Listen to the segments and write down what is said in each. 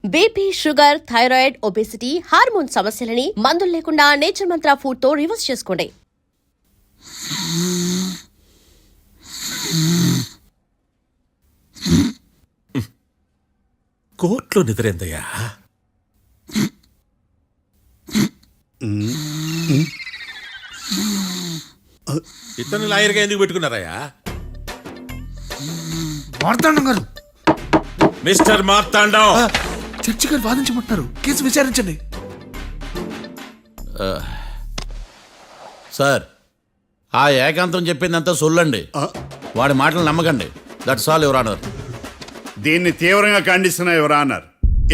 BP, sugar, thyroid, obesity, hormone సమస్యలని మందులు లేకుండా నేచర్ మంత్ర ఫుడ్ తో రివర్స్ చేసుకోండి. కోర్టులో నిద్రేందయ్యా? ఇతను లాయర్గా ఎందుకు పెట్టుకున్నారయ్యా? మార్తాండం గారు, మిస్టర్ మార్తాండం, చర్చి గారు వాదించమంటున్నారు. కేసు విచారించండి. సార్, ఆ ఏకాంతం చెప్పిందంతా సొల్లండి. వాడి మాటలు నమ్మకండి. That's all your honour. దీన్ని తీవ్రంగా ఖండిస్తున్నా యువర్ ఆనర్.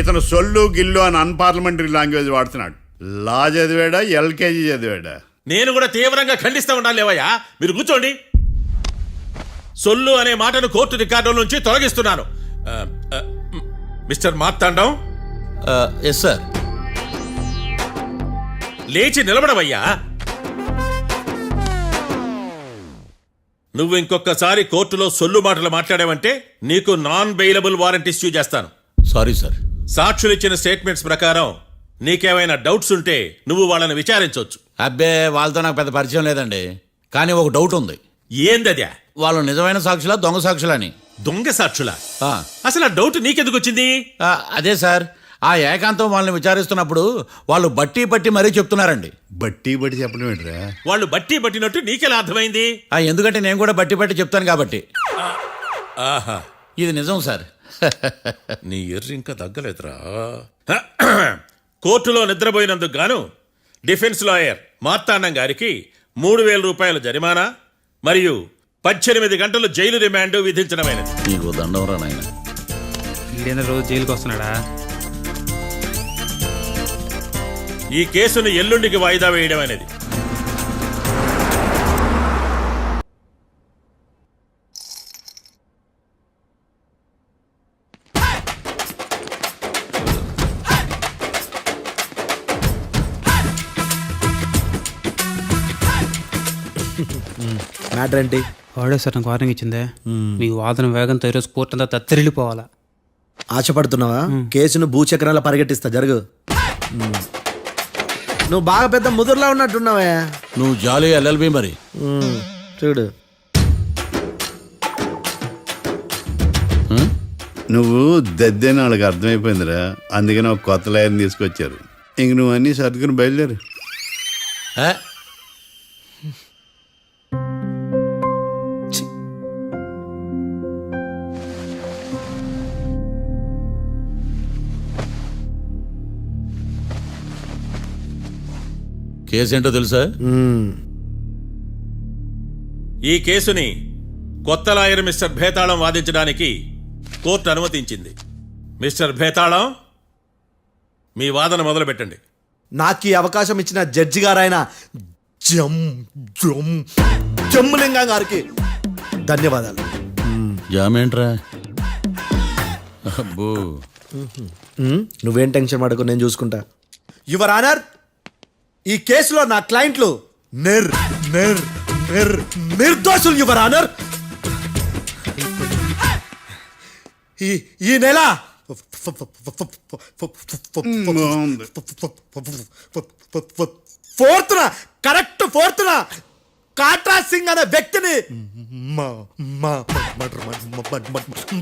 ఇతను సొల్లు గిల్లు అని అన్పార్లమెంటరీ లాంగ్వేజ్ వాడుతున్నాడు. లా చదివాడా, ఎల్కేజీ చదివాడా? నేను కూడా తీవ్రంగా ఖండిస్తా ఉండాలి. లేవయ్యా, మీరు కూర్చోండి. సొల్లు అనే మాటను కోర్టు రికార్డుల నుంచి తొలగిస్తున్నాను. Mister Marthandam, yes sir. లేచి నిలబడవయ్యా. నువ్వు ఇంకొకసారి కోర్టులో సొల్లు మాటలు మాట్లాడావంటే నీకు నాన్ బెయిలబుల్ వారెంట్ ఇష్యూ చేస్తాను. Sorry sir. సాక్షులు ఇచ్చిన స్టేట్మెంట్స్ ప్రకారం నీకేమైనా డౌట్స్ ఉంటే నువ్వు వాళ్ళని విచారించవచ్చు. అబ్బే, వాళ్ళతో నాకు పెద్ద పరిచయం లేదండి. కానీ ఒక డౌట్ ఉంది. ఏందద్యా? వాళ్ళు నిజమైన సాక్షులా, దొంగ సాక్షులని? దొంగ సాక్షులా? ఆ, అసలు ఆ డౌట్ నీకెందుకు వచ్చింది? అదే సార్, ఆ ఏకాంతం వాళ్ళని విచారిస్తున్నప్పుడు వాళ్ళు బట్టి పట్టి మరీ చెప్తున్నారండి. బట్టి బట్టి చెప్పడం ఏంట్రా? వాళ్ళు బట్టి పట్టినట్టు నీకెలా అర్థమైంది? ఎందుకంటే నేను కూడా బట్టి పట్టి చెప్తాను కాబట్టి. ఆహా, ఇది నిజం సార్. నీ ఎర్రి ఇంకా తగ్గలేదురా. కోర్టులో నిద్రపోయినందుకు గాను డిఫెన్స్ లాయర్ మార్తాండం గారికి 3,000 రూపాయల జరిమానా మరియు 18 గంటలు జైలు రిమాండ్ విధించడమైనది. నీకు దండం రా నాయన. ఈడైనా రోజు జైలుకి వస్తున్నాడా? ఈ కేసును ఎల్లుండికి వాయిదా వేయడం అనేది. మ్యాటర్ ఏంటి? వాడే సార్ నాకు వార్నింగ్ ఇచ్చిందే. మీ వాదన వేగంతో ఈరోజు కోర్టు అంతా తత్తరిల్లిపోవాలా. ఆశపడుతున్నావా? కేసును భూచక్రాల పరిగెట్టిస్తా, జరుగు. నువ్వు బాగా పెద్ద ముదురులా ఉన్నట్టున్నావే. నువ్వు జాలి ఎల్ఎల్బి మరి. చూడు, నువ్వు దద్దని వాళ్ళకి అర్థమైపోయిందిరా. అందుకని ఒక కొత్త లాయర్ని తీసుకొచ్చారు. ఇంక నువ్వు అన్నీ సర్దుకుని బయలుదేరు. కేసు ఏంటో తెలుసా? ఈ కేసుని కొత్త లాయర్ మిస్టర్ భేతాళం వాదించడానికి కోర్టు అనుమతించింది. మిస్టర్ భేతాళం, మీ వాదన మొదలు పెట్టండి. నాకు ఈ అవకాశం ఇచ్చిన జడ్జి గారైన జమ్ములింగం గారికి ధన్యవాదాలు. జామేంట్రా? అబ్బో, నువ్వేం టెన్షన్ పడకు, నేను చూసుకుంటా. యువర్ ఆనర్, ఈ కేసులో నా క్లయింట్లు నిర్దోషులు యువర్ ఆనర్. ఈ నెల 4th కాట్రా సింగ్ అనే వ్యక్తిని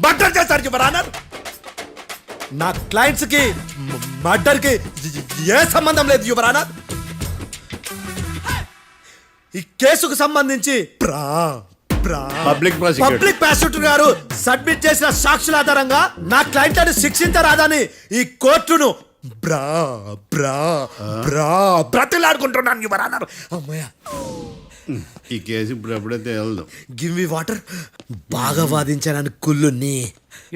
మర్డర్ చేశారు యువర్ ఆనర్. నా క్లయింట్స్ కి మర్డర్ కి ఏ సంబంధం లేదు యువర్ ఆనర్. ఈ కేసుకు సంబంధించి పబ్లిక్ ప్రాసిక్యూటర్ గారు సబ్మిట్ చేసిన సాక్షుల ఆధారంగా నా క్లయింట్ అని శిక్షించరాదని ఈ కోర్టును బ్రతిలాడుకుంటున్నాను యువర్ ఆనర్. అమ్మయ్య, ఈ కేసు ఇప్పుడు ఎప్పుడైతే వెళ్దాం. Give me water. బాగా వాదించానని కుళ్ళుని.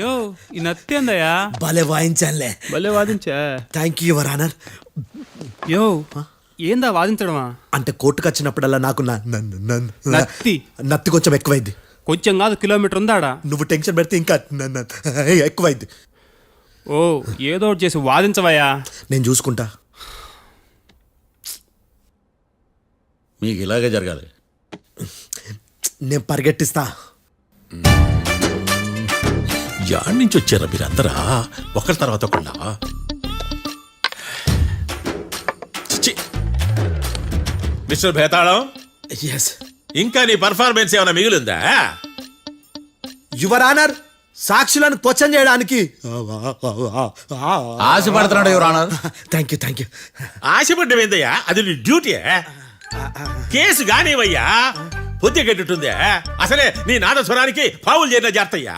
యో, ఈ నత్తేందయ్యా? భలే వాయించానులే. భలే వాదించా. Thank you your honour. యో, ఏందా వాదించడమా? అంటే కోర్టుకు వచ్చినప్పుడల్లా నాకు నత్తి కొంచెం ఎక్కువైంది. కొంచెం కాదు, కిలోమీటర్ ఉందాడా. నువ్వు టెన్షన్ పెడితే ఇంకా ఎక్కువైంది. ఓ, ఏదో ఒకటి చేసి వాదించవయ్యా. నేను చూసుకుంటా. మీకు ఇలాగే జరగాలి. నేను పరిగెట్టిస్తా. యాడ్ నుంచి వచ్చారా మీరందరా ఒకరి తర్వాత ఒకళ్ళ మిస్టర్ భేతాళం, ఎస్ ఇంకా నీ పర్ఫార్మెన్స్ ఏమైనా మిగిలిందా? యువర్ ఆనర్, సాక్షులను క్వశ్చన్ చేయడానికి ఆశపడుతున్నాడు యువర్ ఆనర్. థ్యాంక్ యూ ఆశపడ్డం ఏందయ్యా, అది నీ డ్యూటీ. కేసు గానివయ్యా, పొద్దు గట్టుందే. అసలే నీ నాదస్వరానికి పావులు చేరిన జాగ్రత్తయ్యా.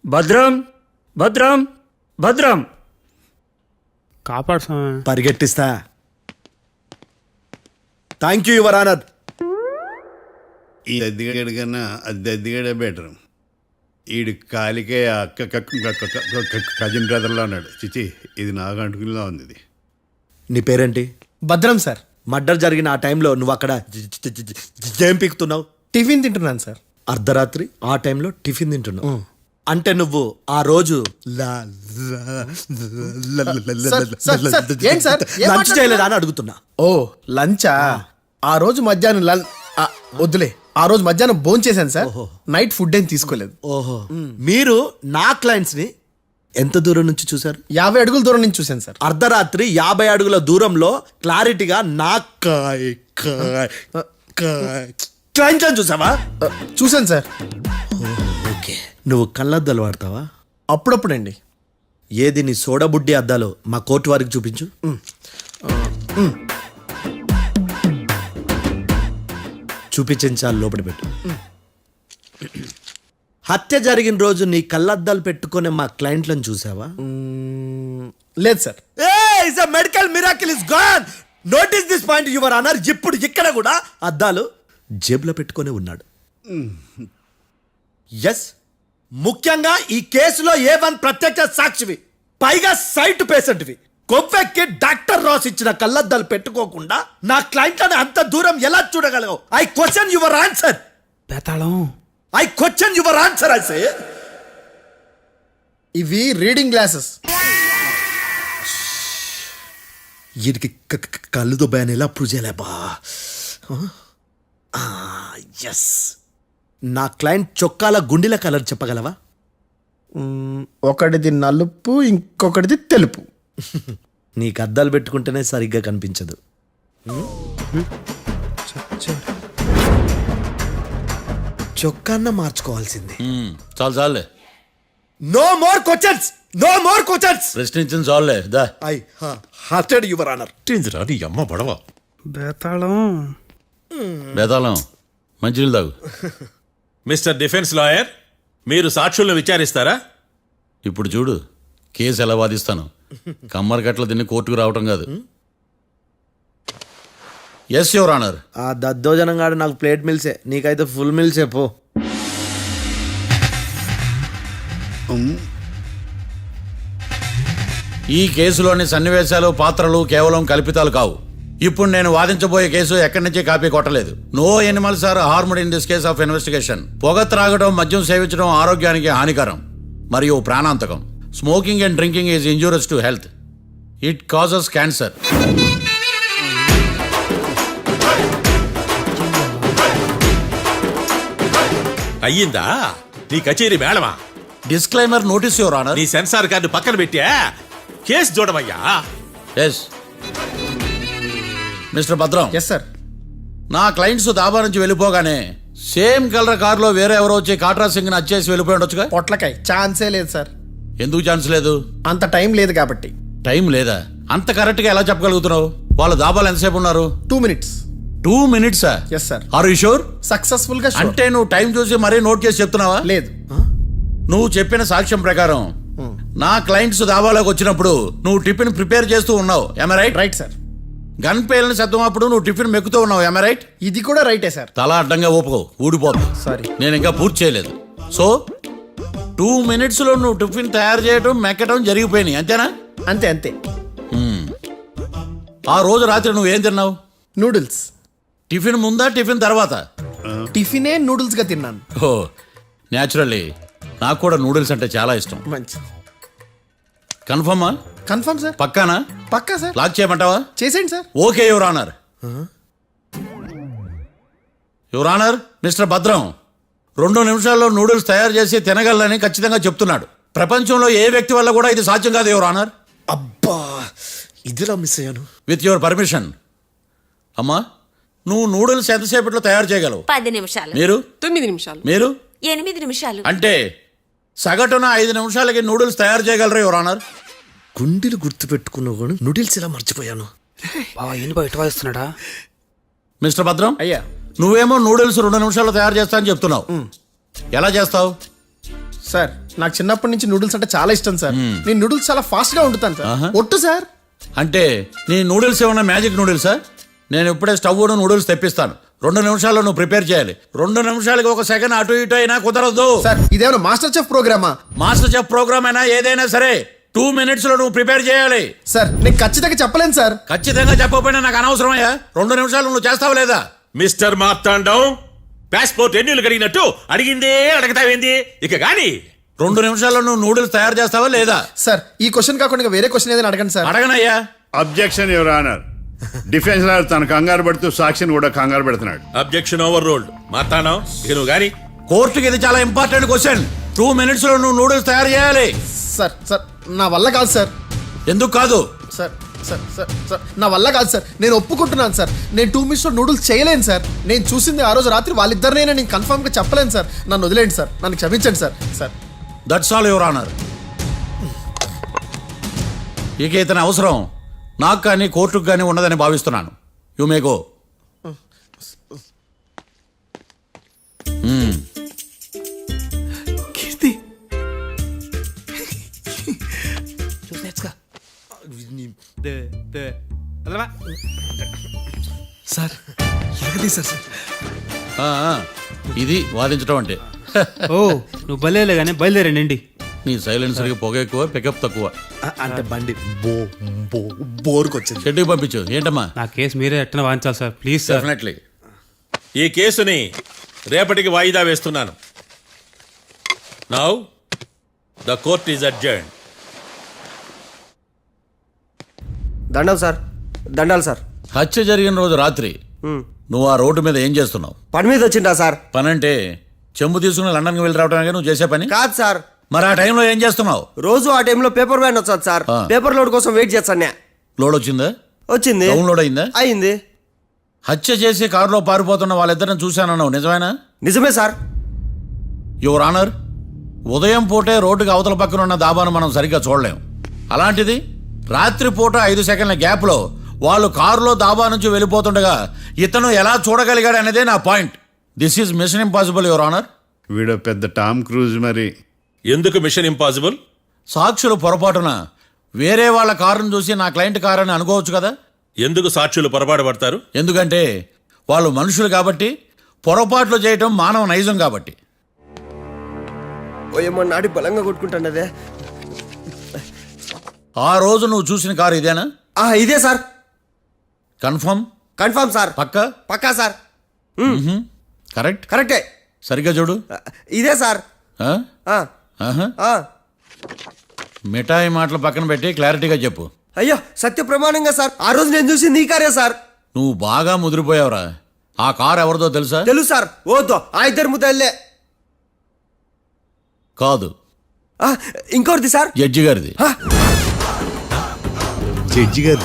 భద్రం భద్రం భద్రం. కాపాడు స్వామి. పరిగెట్టిస్తా. Thank you your honour. ఈ అద్దెగాడి కన్నా అద్దెగాడే బెటర్. ఈడు కాలికే కజిన్ బ్రదర్లో ఉన్నాడు. చిచి, ఇది నాకు అంటుకునిలా ఉంది. ఇది నీ పేరేంటి? భద్రం సార్. మర్డర్ జరిగిన ఆ టైంలో నువ్వు అక్కడ ఏం పీకుతున్నావు? టిఫిన్ తింటున్నాను సార్. అర్ధరాత్రి ఆ టైంలో టిఫిన్ తింటున్నావు అంటే నువ్వు ఆ రోజు ఏంటి సార్? ఏం లంచ్ చేయలేదా అని అడుగుతున్నా. ఓ లంచా? ఆ రోజు మధ్యాహ్నం వద్దులే, ఆ రోజు మధ్యాహ్నం భోజనం చేశాను సార్. నైట్ ఫుడ్ ఏం తీసుకోలేదు. ఓహో, మీరు నా క్లయింట్స్ ని ఎంత దూరం నుంచి చూశారు? 50 అడుగుల దూరం నుంచి చూశాను సార్. అర్ధరాత్రి 50 అడుగుల దూరంలో క్లారిటీగా నా క్లయింట్ అని చూసావా? చూశాను సార్. ఓకే, నువ్వు కళ్ళద్దాలు వాడతావా? అప్పుడప్పుడండి. ఏది నీ సోడబుడ్డి అద్దాలు మా కోర్టు వారికి చూపించు. చూపించాలి, లోపల పెట్టు. హత్య జరిగిన రోజు నీ కళ్ళద్దాలు పెట్టుకునే మా క్లయింట్లను చూసావా? లేదు sir. Medical miracle is gone. Notice this point your honour. ఇప్పుడు ఇక్కడ కూడా అద్దాలు జేబులో పెట్టుకొని ఉన్నాడు. ఎస్, ముఖ్యంగా ఈ కేసులో A1 ప్రత్యక్ష సాక్షివి, పైగా సైట్ పేషెంట్వి. కొవ్వెక్కి డాక్టర్ రాస్ ఇచ్చిన కళ్ళద్దాలు పెట్టుకోకుండా నా క్లయింట్లను అంత దూరం ఎలా చూడగలవు? I question your answer. బేతాళం. I question your answer. I say ఇవి రీడింగ్ గ్లాసెస్. వీడికి కళ్ళు దుబ్బాయని ఎలా ప్రూవ్ చేయలేబా? ఎస్, నా క్లయింట్ చొక్కాల గుండెల కలర్ చెప్పగలవా? ఒకటిది నలుపు, ఇంకొకటిది తెలుపు. నీకు అద్దాలు పెట్టుకుంటేనే సరిగ్గా కనిపించదు. చొక్కాన్న మార్చుకోవాల్సింది. చాలు చాలులే, no more questions, no more questions. ప్రశ్నించింది చాలులే. దా ఐ హార్టెడ్ యువర్ ఆనర్. ఏందిరా నీ అమ్మ బడవ? బేతాళం. బేతాళం, మంచినీళ్ళు తాగు. మిస్టర్ డిఫెన్స్ లాయర్, మీరు సాక్షులను విచారిస్తారా? ఇప్పుడు చూడు కేసు ఎలా వాదిస్తాను. కమ్మరి కట్టలు తిని కోర్టుకు రావటం కాదు. Yes your honour. ఆ దద్దోజనంగాడు నాకు ప్లేట్ మిల్సే, నీకైతే ఫుల్ మిల్సే పో. ఈ కేసులోని సన్నివేశాలు, పాత్రలు కేవలం కల్పితాలు కావు. ఇప్పుడు నేను వాదించబోయే కేసు ఎక్కడి నుంచి కాపీ కొట్టలేదు. No animals are harmed in this case of investigation. పొగ త్రాగడం, మద్యం సేవించడం ఆరోగ్యానికి హానికరం మరియు ప్రాణాంతకం. Smoking and drinking is injurious to health. It causes cancer. అయ్యిందా నీ కచేరీ మేడమా? Disclaimer notice your honour. నీ సెన్సార్ కార్డు పక్కన పెట్టా కేసు చూడమయ్యా. Yes mister Bhadram. Yes sir. నా క్లయింట్స్ దాబా నుంచి వెళ్ళిపోగానే సేమ్ కలర్ కారులో వేరే ఎవరో వచ్చి కాట్రా సింగ్ వచ్చేసి వెళ్ళిపోయి ఉండొచ్చుగా? పొట్లకాయ ఛాన్సే లేదు సార్. ఎందుకు ఛాన్స్ లేదు? అంత టైం లేదు కాబట్టి. టైం లేదా? అంత కరెక్ట్ గా ఎలా చెప్పగలుగుతున్నావు? వాళ్ళ దాబాలు ఎంతసేపు ఉన్నారు? 2 minutes. 2 minutes? Yes sir. Are you sure? Successful గా. అంటే నువ్వు టైం చూసి మరీ నోట్ చేసి చెప్తున్నావా? లేదు. నువ్వు చెప్పిన సాక్ష్యం ప్రకారం నా క్లయింట్స్ దాబాలోకి వచ్చినప్పుడు నువ్వు టిఫిన్ ప్రిపేర్ చేస్తూ ఉన్నావు. Am I right? Right sir. Gun పేలిన శబ్దం అప్పుడు నువ్వు టిఫిన్ మెక్కుతూ ఉన్నావు. Am I right? ఇది కూడా రైటే సార్. తల అడ్డంగా ఊపుకో, ఊడిపోతుంది. సారీ. నేను ఇంకా పూర్తి చేయలేదు. సో 2 minutes లో నువ్వు టిఫిన్ తయారు చేయడం, మెక్కడం జరిగిపోయినాయి, అంతేనా? అంతే అంతే. ఆ రోజు రాత్రి నువ్వేం తిన్నావు? నూడిల్స్. టిఫిన్ ముందా, టిఫిన్ తర్వాత? టిఫినే నూడిల్స్ గా తిన్నాను. ఓ న్యాచురల్లీ నాకు కూడా నూడిల్స్ అంటే చాలా ఇష్టం. మంచి. కన్ఫర్మా? Confirm sir. పక్కానా? పక్కా సార్. లాక్ చేయమంటావా? చేసేయండి sir. Okay your honour. Your honour, mister Bhadram 2 నిమిషాల్లో నూడిల్స్ తయారు చేసి తినగలని ఖచ్చితంగా చెప్తున్నాడు. ప్రపంచంలో ఏ వ్యక్తి వల్ల కూడా ఇది సాధ్యం కాదు యువర్ ఆనర్. అబ్బా ఇదిలా మిస్ అయ్యాను. With your permission. అమ్మా, నువ్వు నూడిల్స్ ఎంతసేపట్లో తయారు చేయగలవు? 10 నిమిషాలు. మీరు? 9 నిమిషాలు. మీరు? 8 నిమిషాలు. అంటే సగటున 5 నిమిషాలకి నూడిల్స్ తయారు చేయగలరు యువర్ ఆనర్. గుండెలు గుర్తు పెట్టుకున్నావు కానీ నూడిల్స్ ఇలా మర్చిపోయాను. బావా ఏంటి బయట వాయిస్తున్నాడా? మిస్టర్ భద్రం, అయ్యా నువ్వేమో నూడిల్స్ 2 నిమిషాల్లో తయారు చేస్తా అని చెప్తున్నావు. ఎలా చేస్తావు? సార్ నాకు చిన్నప్పటి నుంచి నూడిల్స్ అంటే చాలా ఇష్టం సార్. నేను నూడిల్స్ చాలా ఫాస్ట్ గా వండుతాను సార్. ఒట్టు సార్. అంటే నీ నూడిల్స్ ఏమన్నా మ్యాజిక్ నూడిల్సా? నేను ఇప్పుడే స్టవ్ నూడిల్స్ తెప్పిస్తాను. 2 నిమిషాల్లో నువ్వు ప్రిపేర్ చేయాలి. 2 నిమిషాలకి 1 సెకండ్ అటు ఇటు అయినా కుదరదు. సార్ ఇదేమైనా మాస్టర్ చెఫ్ ప్రోగ్రామా? మాస్టర్ చెఫ్ ప్రోగ్రామ్ అయినా ఏదైనా సరే 2 minutes లో నువ్వు ప్రిపేర్ చేయాలి. సార్ నేను ఖచ్చితంగా చెప్పలేను సార్. ఖచ్చితంగా చెప్పకపోయినా నాకు అనవసరమయ్యా. 2 నిమిషాలు నువ్వు చేస్తావు లేదా? మిస్టర్ మార్తాండం, పాస్పోర్ట్ ఎన్నిళ్ళు కడిగినట్టు అడిగిందే అడగతావేంది? ఇక గాని 2 నిమిషాల్లో నువ్వు నూడిల్స్ తయారు చేస్తావా లేదా? సార్ ఈ క్వశ్చన్ కాకుండా ఇంకా వేరే క్వశ్చన్ ఏదైనా అడగండి సార్. అడగనయ్యా. Objection your honour. Defence lawyer తన కంగారు పడుతూ సాక్షిని కూడా కంగారు పెడుతున్నాడు. Objection over ruled. మార్తాండం, ఇక నువ్వు గాని కోర్టుకి ఇది చాలా ఇంపార్టెంట్ క్వశ్చన్. 2 minutes లో నువ్వు నూడిల్స్ తయారు చేయాలి. సార్ సార్ నా వల్ల కాదు సార్. ఎందుకు కాదు? సార్ సార్ సార్ సార్ నా వల్ల కాదు సార్. నేను ఒప్పుకుంటున్నాను సార్. నేను 2 minutes లో నూడిల్స్ చేయలేను సార్. నేను చూసింది ఆ రోజు రాత్రి వాళ్ళిద్దరినైనా నేను కన్ఫర్మ్ గా చెప్పలేను సార్. నన్ను వదిలేండి సార్. నన్ను క్షమించండి sir. Sir that's all your honour. ఇక ఇతని అవసరం నాకు కానీ కోర్టుకు కానీ ఉండదని భావిస్తున్నాను. You may go. కీర్తి సార్ ఎరగదీశారు సార్. ఇది వాదించడం అంటే. ఓ నువ్వు బలేలే కానీ బయలుదేరండి. నీ సైలెన్సర్కి పొగ ఎక్కువ, పికప్ తక్కువ. అంటే బండి బోర్కి వచ్చింది. షెడ్యూకి పంపించు. ఏంటమ్మా? నా కేసు మీరే ఎట్టన వాయించాలి సార్, ప్లీజ్ సార్. డెఫినెట్లీ. ఈ కేసుని రేపటికి వాయిదా వేస్తున్నాను. Now the court is adjourned. దండం సార్. దండాలి సార్. హత్య జరిగిన రోజు రాత్రి నువ్వు ఆ రోడ్డు మీద ఏం చేస్తున్నావు? పని మీద వచ్చిందా సార్? పని అంటే చెంబు తీసుకుని లండన్కి వెళ్ళి రావడానికి నువ్వు చేసే పని కాదు సార్. మరి ఆ టైంలో ఏం చేస్తున్నావు? రోజు ఆ టైంలో పేపర్ వ్యాన్ వచ్చాది సార్. పేపర్ లోడ్ కోసం వెయిట్ చేస్తాను. లోడ్ వచ్చిందా? వచ్చింది. డౌన్లోడ్ అయిందా? అయింది. హత్య చేసి కారులో పారిపోతున్న వాళ్ళిద్దరిని చూశానన్నావు, నిజమేనా? నిజమే సార్. యువర్ ఆనర్, ఉదయం పూటే రోడ్డుకి అవతల పక్కన ఉన్న దాబాను మనం సరిగ్గా చూడలేం. అలాంటిది రాత్రి పూట 5 సెకండ్ల గ్యాప్లో వాళ్ళు కారులో దాబా నుంచి వెళ్ళిపోతుండగా ఇతను ఎలా చూడగలిగాడు అనేదే నా point. This is mission impossible your honour. వీడు పెద్ద టామ్ క్రూజ్ మరి. ఎందుకు మిషన్ ఇంపాసిబుల్? సాక్షులు పొరపాటున వేరే వాళ్ళ కారును చూసి నా క్లయింట్ కారు అని అనుకోవచ్చు కదా. ఎందుకు సాక్షులు పొరపాటు పడతారు? ఎందుకంటే వాళ్ళు మనుషులు కాబట్టి, పొరపాట్లు చేయటం మానవ నైజం కాబట్టి. ఓయమ్మ నాడి బలంగా కొట్టుకుంటానదే. ఆ రోజు నువ్వు చూసిన కారు ఇదేనా? ఇదే సార్. కన్ఫర్మ్? Confirm sir. పక్కా? పక్కా సార్. కరెక్ట్? కరెక్టే. సరిగ్గా చూడు. ఇదే సార్. ఆ? ఆహా. మిఠాయి మాటలు పక్కన పెట్టి క్లారిటీగా చెప్పు. అయ్యో సత్య ప్రమాణంగా సార్, ఆ రోజు నేను చూసి నీ కారే సార్. నువ్వు బాగా ముదిరిపోయావురా. ఆ కారు ఎవరిదో తెలుసా? తెలుసు సార్. ఓతో ఆ ఇద్దరు ముద్దల్లే. కాదు, ఇంకోటిది సార్. జడ్జి గారిది. జడ్జి గారు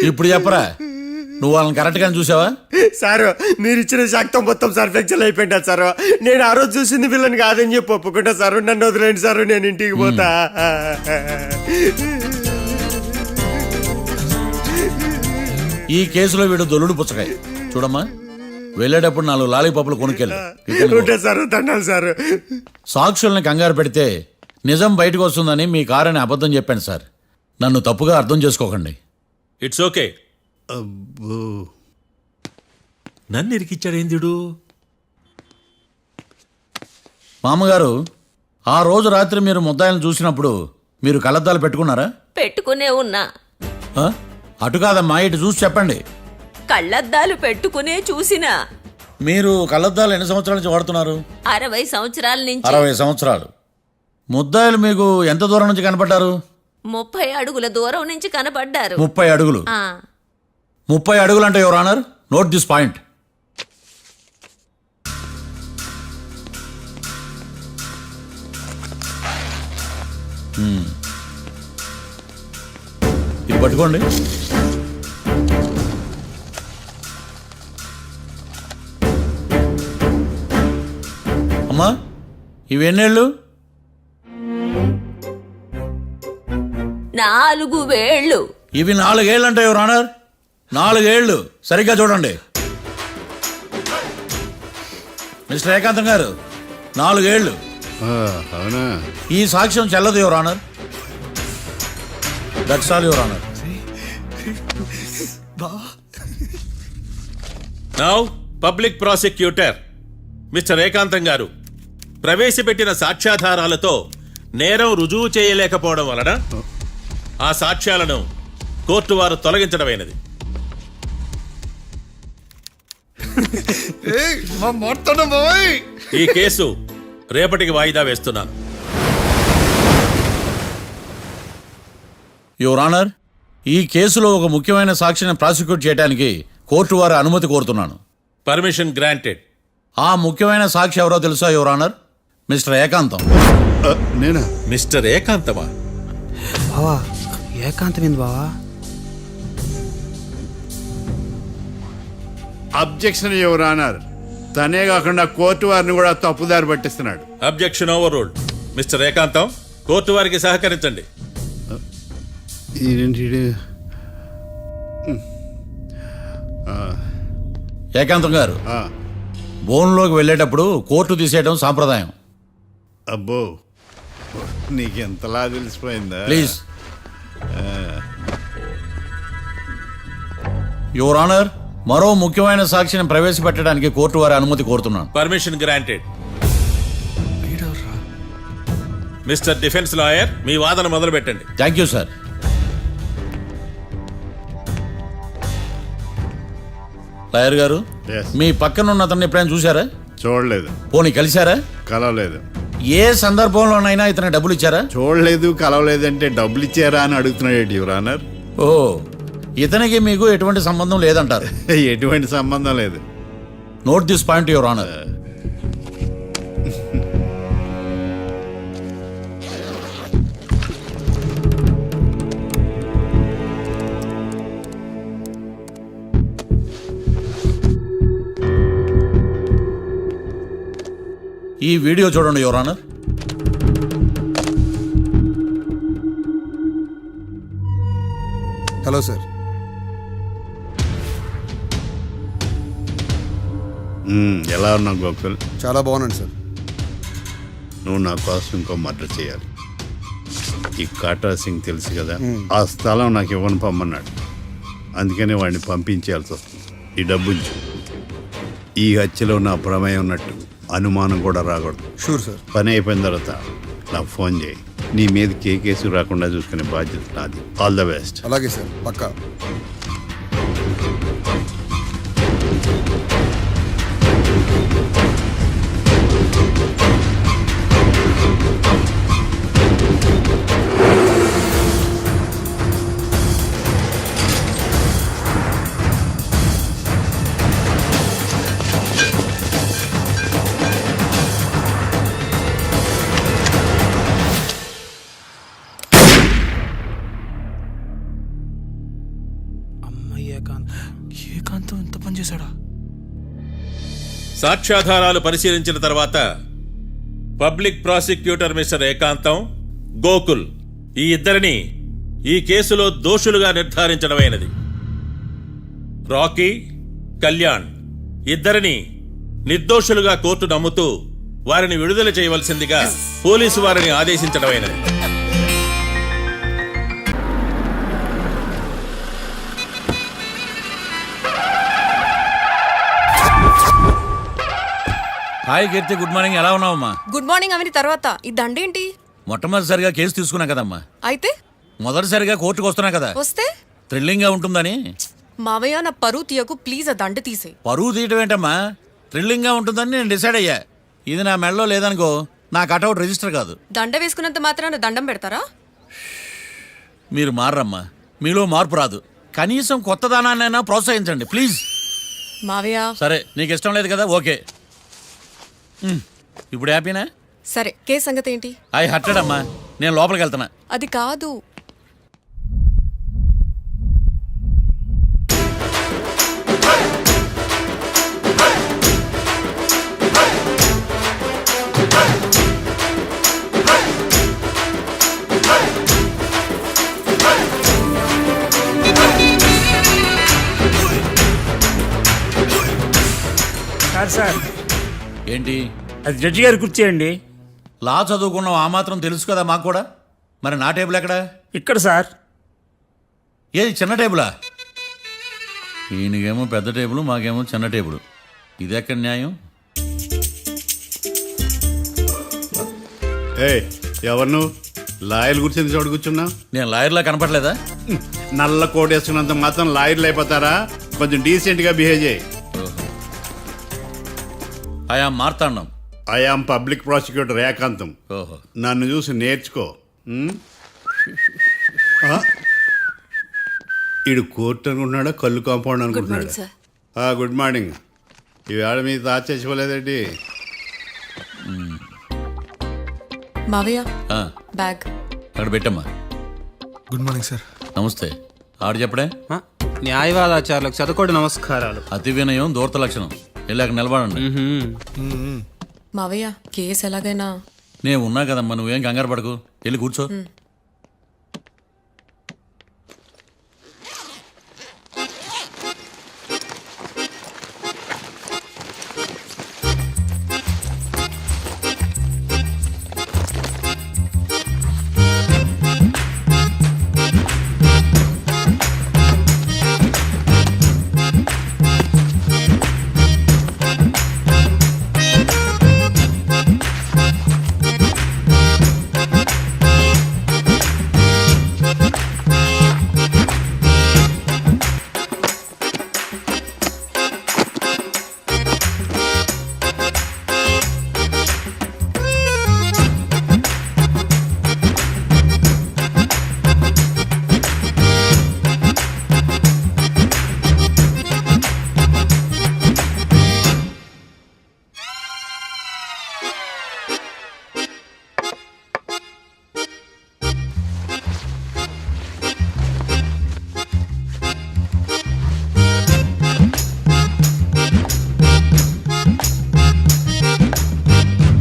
ఇప్పుడు చెప్పరా, నువ్వు వాళ్ళని కరెక్ట్ గానే చూసావా? సార్ మీరు ఇచ్చిన శాక్తం మొత్తం సార్ ఫ్రాక్చర్ అయిపోయింటా సార్. నేను ఆ రోజు చూసింది వీళ్ళని కాదని చెప్పి ఒప్పుకుంటా సార్. నన్ను వదిలేండి సార్, నేను ఇంటికి పోతా. ఈ కేసులో వీడు దొల్లుడు పుచ్చకాయ. చూడమ్మా, వెళ్ళేటప్పుడు 4 లాలీపాపులు కొనుక్కెళ్ళు. Sir దండాలి sir. సాక్షుల్ని కంగారు పెడితే నిజం బయటకు వస్తుందని మీ కారని అబద్ధం చెప్పాను సార్. నన్ను తప్పుగా అర్థం చేసుకోకండి. It's okay. అబ్బో. నన్ను ఇరికిచ్చాడేందుడు? మామగారు, ఆ రోజు రాత్రి మీరు ముద్దాయిలను చూసినప్పుడు మీరు కళ్ళద్దాలు పెట్టుకున్నారా? పెట్టుకునే ఉన్నా. ఆ? అటు కాదమ్మా, ఇటు చూసి చెప్పండి. కళ్ళద్దాలు పెట్టుకునే చూసినా. మీరు కళ్ళద్దాలు ఎన్ని సంవత్సరాల నుంచి వాడుతున్నారు? 60 సంవత్సరాల నుంచి. 60 సంవత్సరాలు. ముద్దాయిలు మీకు ఎంత దూరం నుంచి కనపడ్డారు? 30 అడుగుల దూరం నుంచి కనపడ్డారు. 30 అడుగులు. ఆ, 30 అడుగులు అంటే your honour, note this point. ఇది పట్టుకోండి. అమ్మా, ఇవి ఎన్నేళ్ళు? 4 వేళ్ళు. ఇవి 4 ఏళ్ళు అంటే యువర్ ఆనర్, 4 ఏళ్ళు. సరిగ్గా చూడండి మిస్టర్ ఏకాంతం గారు, 4 ఏళ్ళు. అవునా? ఈ సాక్ష్యం చెల్లదు your honour. That's all your honour. Now public prosecutor mister ఏకాంతం గారు ప్రవేశపెట్టిన సాక్ష్యాధారాలతో నేరం రుజువు చేయలేకపోవడం వలన ఆ సాక్ష్యాలను కోర్టు వారు తొలగించడమైనది. ఈ కేసు రేపటికి వాయిదా వేస్తున్నాను. యువర్ ఆనర్, ఈ కేసులో ఒక ముఖ్యమైన సాక్షిని ప్రాసిక్యూట్ చేయడానికి కోర్టు వారి అనుమతి కోరుతున్నాను. Permission granted. ఆ ముఖ్యమైన సాక్షి ఎవరో తెలుసా యువర్ ఆనర్? మిస్టర్ ఏకాంతం. నేనా? మిస్టర్ ఏకాంతమా? బావా ఏకాంతమైంది బావా. Objection your honour. తనే కాకుండా కోర్టు వారిని కూడా తప్పుదారి పట్టిస్తున్నాడు. Objection overruled. Mister Ekantham, court వారికి సహకరించండి. ఏకాంతం గారు, బోన్లోకి వెళ్ళేటప్పుడు కోర్టు తీసేయడం సాంప్రదాయం. అబ్బో, నీకెంతలా తెలిసిపోయిందా? ప్లీజ్. యువర్ ఆనర్, మరో ముఖ్యమైన సాక్షిని ప్రవేశపెట్టడానికి కోర్టు వారి అనుమతి కోరుతున్నాను. Permission granted. Mister defence lawyer, మీ వాదన మొదలు పెట్టండి. Thank you sir. లాయర్ గారు, Yes. మీ పక్కన ఉన్న అతన్ని ఎప్పుడైనా చూసారా? చూడలేదు. పోనీ కలిశారా? కలవలేదు. ఏ సందర్భంలోనైనా ఇతను డబ్బులు ఇచ్చారా? చూడలేదు, కలవలేదంటే డబ్బులు ఇచ్చారా అని అడుగుతున్నాడు యువర్ ఆనర్. ఓ, ఇతనికి మీకు ఎటువంటి సంబంధం లేదంటారు. ఎటువంటి సంబంధం లేదు. Note this point your honour. ఈ వీడియో చూడండి యువర్ ఆనర్. Hello sir. ఎలా ఉన్నావు గోకుల్? చాలా బాగున్నాను సార్. నువ్వు నా కోసం ఇంకో మర్డర్ చేయాలి. ఈ కాటా సింగ్ తెలుసు కదా, ఆ స్థలం నాకు ఇవ్వని పమ్మన్నాడు. అందుకనే వాడిని పంపించాల్సి వస్తుంది. ఈ డబ్బు ఉంచు. ఈ హత్యలో నా ప్రమేయం ఉన్నట్టు అనుమానం కూడా రాకూడదు. Sure sir. పని అయిపోయిన తర్వాత నాకు ఫోన్ చేయి. నీ మీద కేసు రాకుండా చూసుకునే బాధ్యత నాది. All the best. అలాగే సార్, పక్కా. ఏకాంతం ఎంత పని చేశాడా? సాక్ష్యాధారాలు పరిశీలించిన తర్వాత పబ్లిక్ ప్రాసిక్యూటర్ మిస్టర్ ఏకాంతం, గోకుల్ ఈ ఇద్దరిని ఈ కేసులో దోషులుగా నిర్ధారించడమైనది. రాకీ, కళ్యాణ్ ఇద్దరిని నిర్దోషులుగా కోర్టు నమ్ముతూ వారిని విడుదల చేయవలసిందిగా పోలీసు వారిని ఆదేశించడమైనది. హాయ్ కీర్తి, గుడ్ మార్నింగ్. ఎలా ఉన్నావమ్మా? గుడ్ మార్నింగ్ అవని తర్వాత ఈ దండేంటి? మొట్టమొదటిసారిగా కేసు తీసుకున్నా కదమ్మా. అయితే మొదటిసారిగా కోర్టుకు వస్తున్నా కదా, వస్తే థ్రిల్లింగ్ గా ఉంటుందని. మావయ్య నా పరువు తీయకు ప్లీజ్, ఆ దండ తీసే. పరువు తీయటం ఏంటమ్మా, థ్రిల్లింగ్ గా ఉంటుందని నేను డిసైడ్ అయ్యా. ఇది నా మెడలో లేదనుకో నా కటౌట్ రిజిస్టర్ కాదు. దండ వేసుకున్నంత మాత్రాన దండం పెడతారా? మీరు మారమ్మా, మీలో మార్పు రాదు. కనీసం కొత్త దానాన్నైనా ప్రోత్సహించండి ప్లీజ్. మావయ్య సరే, నీకు ఇష్టం లేదు కదా, ఓకే. ఇప్పుడు హ్యాపీనా? సరే, కేసు సంగతి ఏంటి? ఐ హర్టెడ్ అమ్మా, నేను లోపలికి వెళ్తున్నా. అది కాదు. సార్ ఏంటి? అది జడ్జి గారి కుర్చీ అండి. లా చదువుకున్నావు, ఆ మాత్రం తెలుసు కదా మాకు కూడా. మరి నా టేబుల్ ఎక్కడ? ఇక్కడ సార్. ఏది, చిన్న టేబులా? ఈయనకేమో పెద్ద టేబుల్, మాకేమో చిన్న టేబుల్. ఇది ఎక్కడ న్యాయం? ఎవరు నువ్వు? లాయర్లు కూర్చొని చోటు కూర్చున్నావు? నేను లాయర్లా కనపడలేదా? నల్ల కోట్ వేసుకున్నంత మాత్రం లాయర్లు అయిపోతారా? కొంచెం డీసెంట్గా బిహేవ్ చేయి. ఆయా మార్తాండం. ఐఆమ్ పబ్లిక్ ప్రాసిక్యూటర్ ఏకాంతం. ఓహో. నన్ను చూసి నేర్చుకో. ఈడు కోర్టు అనుకుంటున్నాడా, కళ్ళు కాంపౌండ్ అనుకుంటున్నాడా? Good morning. ఈవేళ మీ తాత చచ్చిపోలేదండి. మావయ్య ఆ, బ్యాగ్. అక్కడ పెట్టమ్మా. Good morning sir. నమస్తే. ఆడు చెప్పడే? ఆ, న్యాయవాదాచారులకు చదువుకోండి నమస్కారాలు. అతి వినయం దూరత లక్షణం. వెళ్ళి అక్కడ నిలబడండి. మావయ్య కేసు ఎలాగైనా నేను ఉన్నా కదమ్మా, నువ్వేం కంగారు పడకు. వెళ్ళి కూర్చో.